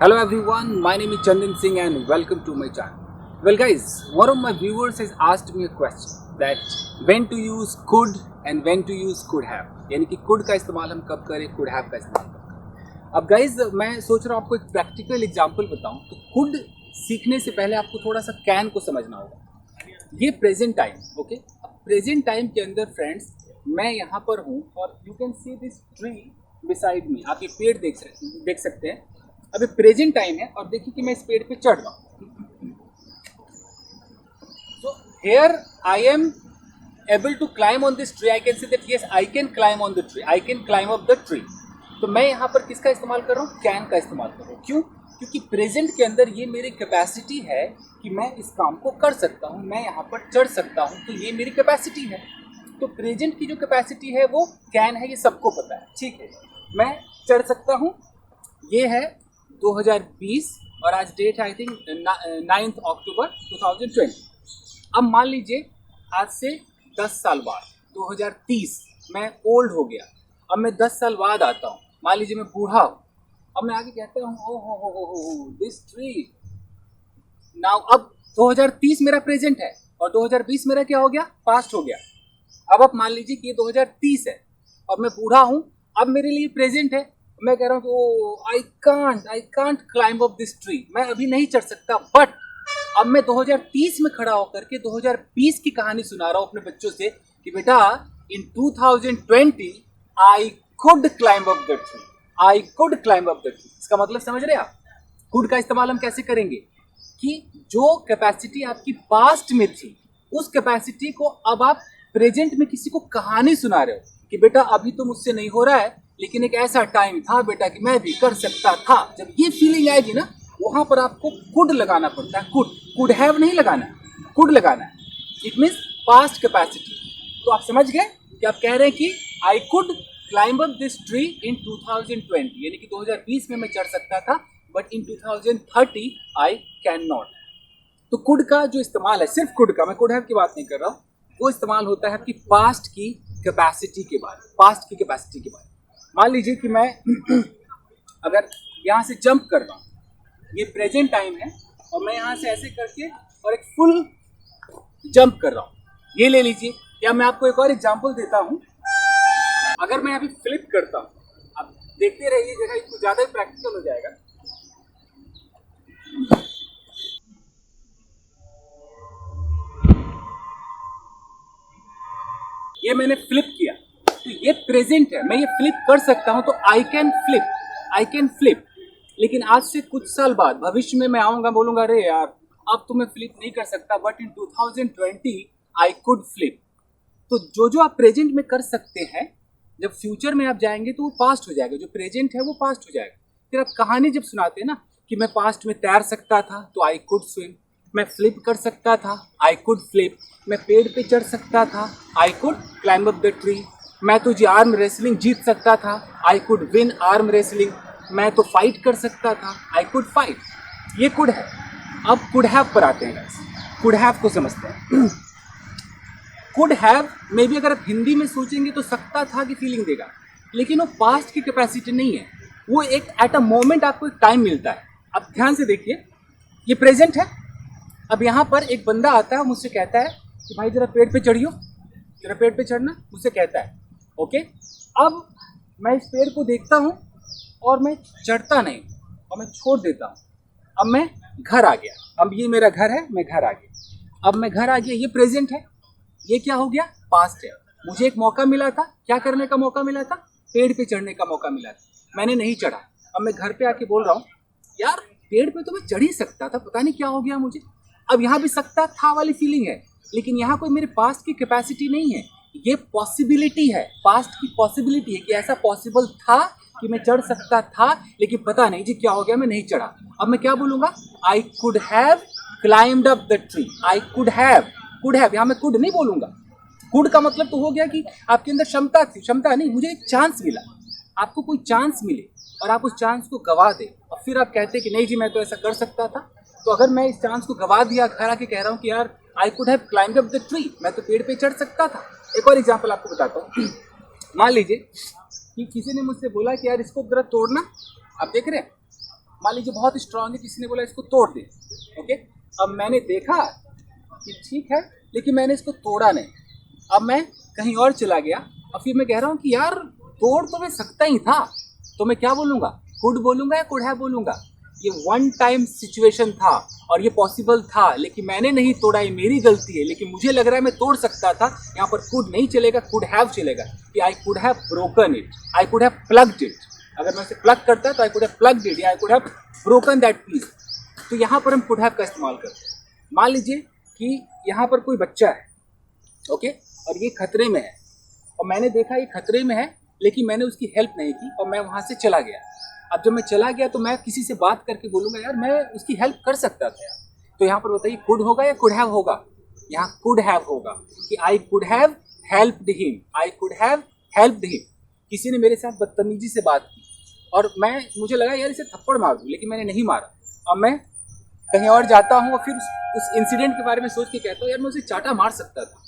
Hello everyone, my name is Chandan Singh and welcome to my channel. Well guys, one of my viewers has asked me a question that when to use could and when to use could have. यानी कि could का इस्तेमाल हम कब करें, could have का इस्तेमाल कब करें. अब guys मैं सोच रहा हूँ आपको एक प्रैक्टिकल एग्जांपल बताऊँ. तो could सीखने से पहले आपको थोड़ा सा can को समझना होगा. ये प्रेजेंट टाइम, ओके. अब प्रेजेंट टाइम के अंदर फ्रेंड्स मैं यहाँ पर हूँ और you can see this tree beside me. आप ये पेड़ देख सकते हैं. अभी प्रेजेंट टाइम है और देखिए कि मैं इस पेड़ पे चढ़ रहा हूँ. So here I am able to climb on this tree. I can say that yes I can climb on the tree, I can climb up the tree. तो मैं यहाँ पर किसका इस्तेमाल कर रहा हूँ? कैन का इस्तेमाल कर रहा हूँ. क्यों? क्योंकि प्रेजेंट के अंदर ये मेरी कैपेसिटी है कि मैं इस काम को कर सकता हूँ, मैं यहाँ पर चढ़ सकता हूँ. तो ये मेरी कैपेसिटी है. तो प्रेजेंट की जो कैपेसिटी है वो कैन है, ये सबको पता है. ठीक है, मैं चढ़ सकता हूँ. ये है 2020 और आज डेट है आई थिंक 9 अक्टूबर 2020. अब मान लीजिए आज से 10 साल बाद 2030 मैं ओल्ड हो गया. अब मैं 10 साल बाद आता हूँ, मान लीजिए मैं बूढ़ा हूँ. अब मैं आगे कहता हूँ ओ हो दिस ट्री नाउ. अब 2030 मेरा प्रेजेंट है और 2020 मेरा क्या हो गया? पास्ट हो गया. अब आप मान लीजिए कि ये 2030 है और मैं बूढ़ा हूँ. अब मेरे लिए प्रेजेंट है. मैं कह रहा हूँ कि I can't climb up this tree. मैं अभी नहीं चढ़ सकता. बट अब मैं 2030 में खड़ा होकर के 2020 की कहानी सुना रहा हूँ अपने बच्चों से कि बेटा इन 2020 I could climb up the tree, I could climb up the tree. इसका मतलब समझ रहे आप? कुड का इस्तेमाल हम कैसे करेंगे कि जो कैपेसिटी आपकी पास्ट में थी उस कैपेसिटी को अब आप प्रेजेंट में किसी को कहानी सुना रहे हो कि बेटा अभी तो मुझसे नहीं हो रहा है, लेकिन एक ऐसा टाइम था बेटा कि मैं भी कर सकता था. जब ये फीलिंग आएगी ना, वहां पर आपको कुड लगाना पड़ता है. कुड हैव नहीं लगाना है, कुड लगाना है. It means past capacity. तो आप समझ गए कि आप कह रहे हैं कि I could climb up this tree in 2020, यानी कि 2020 में मैं चढ़ सकता था, but in 2030 I can not. तो कुड का जो इस्तेमाल है, सिर्फ कुड का, मैं कुड हैव की बात नहीं कर रहा हूँ, वो इस्तेमाल होता है आपकी पास्ट की कैपेसिटी के बारे में. पास्ट की कैपेसिटी के बारे में मान लीजिए कि मैं अगर यहाँ से जंप कर रहा हूँ, ये प्रेजेंट टाइम है और मैं यहाँ से ऐसे करके और एक फुल जंप कर रहा हूँ, ये ले लीजिए. या मैं आपको एक और एग्जांपल देता हूँ. अगर मैं अभी फ्लिप करता हूँ, आप देखते रहिएगा, इसको ज़्यादा ही प्रैक्टिकल हो जाएगा. ये मैंने फ्लिप किया तो ये प्रेजेंट है, मैं ये फ्लिप कर सकता हूँ. तो आई कैन फ्लिप. लेकिन आज से कुछ साल बाद भविष्य में मैं आऊँगा, बोलूँगा अरे यार अब तो मैं फ्लिप नहीं कर सकता, but in 2020 I could flip. तो जो आप प्रेजेंट में कर सकते हैं, जब फ्यूचर में आप जाएंगे तो वो पास्ट हो जाएगा. जो प्रेजेंट है वो पास्ट हो जाएगा. फिर आप कहानी जब सुनाते हैं ना कि मैं पास्ट में तैर सकता था तो आई कुड स्विम, मैं फ्लिप कर सकता था, आई कुड फ्लिप, मैं पेड़ पे चढ़ सकता था, I could climb up the tree, मैं तो जी आर्म रेसलिंग जीत सकता था, I could win arm wrestling, मैं तो फाइट कर सकता था, आई कुड फाइट. ये कुड है. अब कुड हैव पर आते हैं. कुड हैव को समझते हैं. कुड हैव मे बी अगर आप हिंदी में सोचेंगे तो सकता था की फीलिंग देगा, लेकिन वो पास्ट की कैपेसिटी नहीं है. वो एक एट अ मोमेंट आपको एक टाइम मिलता है. अब ध्यान से देखिए, ये प्रेजेंट है. अब यहाँ पर एक बंदा आता है, मुझसे कहता है कि भाई जरा पेड़ पे चढ़ियो, जरा पेड़ पे चढ़ना, मुझसे कहता है. ओके, अब मैं इस पेड़ को देखता हूँ और मैं चढ़ता नहीं और मैं छोड़ देता हूँ. अब मैं घर आ गया. अब ये मेरा घर है, मैं घर आ गया. अब मैं घर आ गया, ये प्रेजेंट है. ये क्या हो गया? पास्ट है. मुझे एक मौका मिला था, क्या करने का मौका मिला था? पेड़ पे चढ़ने का मौका मिला था, मैंने नहीं चढ़ा. अब मैं घर पे आके बोल रहा हूँ यार पेड़ पे तो मैं चढ़ ही सकता था, पता नहीं क्या हो गया मुझे. अब यहाँ भी सकता था वाली फीलिंग है, लेकिन यहाँ कोई मेरे पास्ट की कैपेसिटी नहीं है. ये पॉसिबिलिटी है, पास्ट की पॉसिबिलिटी है कि ऐसा पॉसिबल था कि मैं चढ़ सकता था, लेकिन पता नहीं जी क्या हो गया, मैं नहीं चढ़ा. अब मैं क्या बोलूँगा? आई could have climbed up the tree. I could have यहाँ मैं कुड नहीं बोलूँगा. कुड का मतलब तो हो गया कि आपके अंदर क्षमता थी, क्षमता नहीं, मुझे एक चांस मिला. आपको कोई चांस मिले और आप उस चांस को गवा दें और फिर आप कहते हैं कि नहीं जी मैं तो ऐसा कर सकता था. तो अगर मैं इस चांस को गवा दिया, घर आके कह रहा हूँ कि यार आई could have climbed up the tree, मैं तो पेड़ पे चढ़ सकता था. एक और एग्जांपल आपको बताता हूँ. मान लीजिए कि किसी ने मुझसे बोला कि यार इसको जरा तोड़ना. आप देख रहे हैं मान लीजिए बहुत स्ट्रांग है, किसी ने बोला इसको तोड़ दे, ओके। अब मैंने देखा कि ठीक है, लेकिन मैंने इसको तोड़ा नहीं। अब मैं कहीं और चला गया, और फिर मैं कह रहा हूँ कि यार तोड़ तो मैं सकता ही था, तो मैं क्या बोलूँगा? कुड बोलूँगा या कुड हैव बोलूँगा? ये वन टाइम सिचुएशन था और ये पॉसिबल था, लेकिन मैंने नहीं तोड़ा, ये मेरी गलती है। लेकिन मुझे लग रहा है मैं तोड़ सकता था। यहाँ पर कुड नहीं चलेगा, कुड हैव चलेगा कि I could have broken it, I could have plugged it. अगर मैं उसे प्लग करता तो I could have plugged it या I could have broken that piece. तो यहाँ पर हम कुड हैव का इस्तेमाल करते हैं। मान लीजिए कि यहाँ पर कोई बच्चा है, ओके, और ये खतरे में है, और मैंने देखा ये खतरे में है, लेकिन मैंने उसकी हेल्प नहीं की और मैं वहाँ से चला गया। अब जब मैं चला गया तो मैं किसी से बात करके बोलूँगा यार मैं उसकी हेल्प कर सकता था यार। तो यहाँ पर बताइए कुड होगा या कुड हैव होगा? यहाँ कुड हैव होगा कि I could have helped him, I could have helped him. किसी ने मेरे साथ बदतमीजी से बात की और मुझे लगा यार इसे थप्पड़ मार दूँ, लेकिन मैंने नहीं मारा। अब मैं कहीं और जाता हूँ और फिर उस इंसिडेंट के बारे में सोच के कहता हूँ यार मैं उसे चाटा मार सकता था,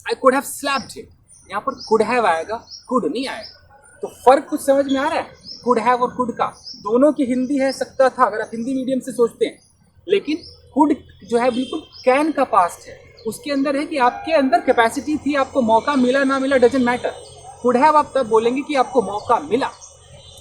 आई कुड हैव स्लैप्ड हिम। यहाँ पर कुड हैव आएगा, कुड नहीं आएगा। तो फर्क कुछ समझ में आ रहा है कुड हैव और कुड का? दोनों की हिंदी है सकता था, अगर आप हिंदी मीडियम से सोचते हैं। लेकिन कुड जो है बिल्कुल कैन का पास्ट है, उसके अंदर है कि आपके अंदर कैपेसिटी थी, आपको मौका मिला ना मिला डजंट मैटर। कुड हैव आप तब बोलेंगे कि आपको मौका मिला,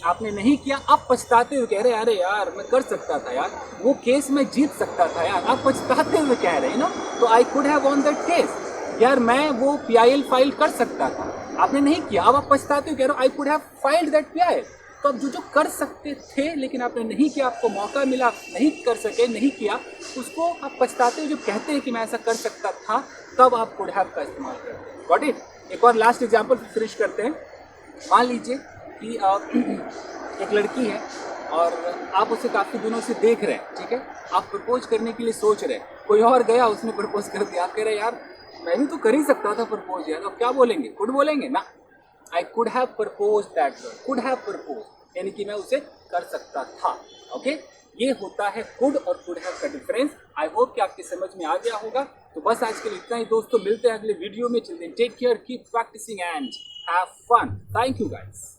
आपने नहीं किया, आप पछताते हुए कह रहे अरे यार मैं कर सकता था यार, वो केस में जीत सकता था यार, आप पछताते हुए कह रहे हैं ना। तो I could have von that case, यार मैं वो PIL फाइल कर सकता था, आपने नहीं किया। अब आप पछताते हुए कह रहे हो आई could have filed that PIL। तो अब जो कर सकते थे लेकिन आपने नहीं किया, आपको मौका मिला, आप नहीं कर सके, नहीं किया, उसको आप पछताते हुए जो कहते हैं कि मैं ऐसा कर सकता था, तब आप कुड हैव का इस्तेमाल करते हैं। Got it? एक और लास्ट एग्जाम्पल फिनिश करते हैं। मान लीजिए कि एक लड़की है और आप उसे काफ़ी दिनों से देख रहे हैं, ठीक है, आप प्रपोज करने के लिए सोच रहे हैं, कोई और गया उसने प्रपोज कर दिया, आप कह रहे हैं यार मैं भी तो कर ही सकता था प्रपोज यार। अब क्या बोलेंगे? कुड बोलेंगे ना। आई could have propose that girl, could have propose, यानी कि मैं उसे कर सकता था। ओके, ये होता है कुड और कुड हैव का डिफरेंस। आई होप कि आपकी समझ में आ गया होगा। तो बस आज के लिए इतना ही दोस्तों, मिलते हैं अगले वीडियो में। Till then take care, keep practising and have fun. Thank you guys.